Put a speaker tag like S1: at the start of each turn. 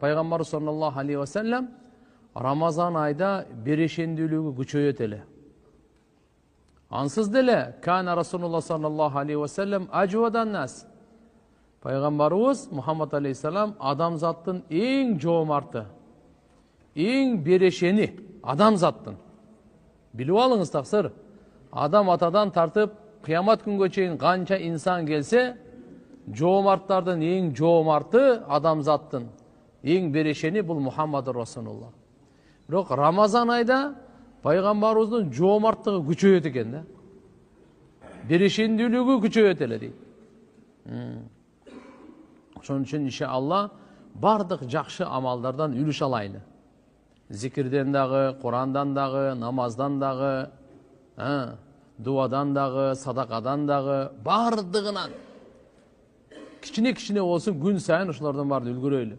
S1: Пайгамбар саллаллаху алейхи ва саллям Рамазан айда берешендүүлүгү күчөйөт эле. Ансыз деле кана Расулуллах саллаллаху алейхи ва саллям ажвадан нас. Пайгамбарыбыз Мухаммад алейхиссалам адамзаттын эң жоомарты, эң берешени адамзаттын. Билип алыңыз таксыр. Адам атадан тартып кыямат күнгө чейин канча инсан келсе, жоомарттардын эң жоомарты адамзаттын, эң берешени бул Мухаммад Расулуллах. Бирок Рамазан айда пайгамбарыбыздын жоомарттыгы күчөйөт экен да. Берешендүүлүгү күчөйөт эле дейт. Ошон үчүн иншалла бардык жакшы амалдардан үлүш алайлы. Зикирден дагы, Курандан дагы, намаздан дагы, дуадан дагы, садакадан дагы, бардыгынан кичине болсун күн сайын ошолордон баарын үлгүрөйлү.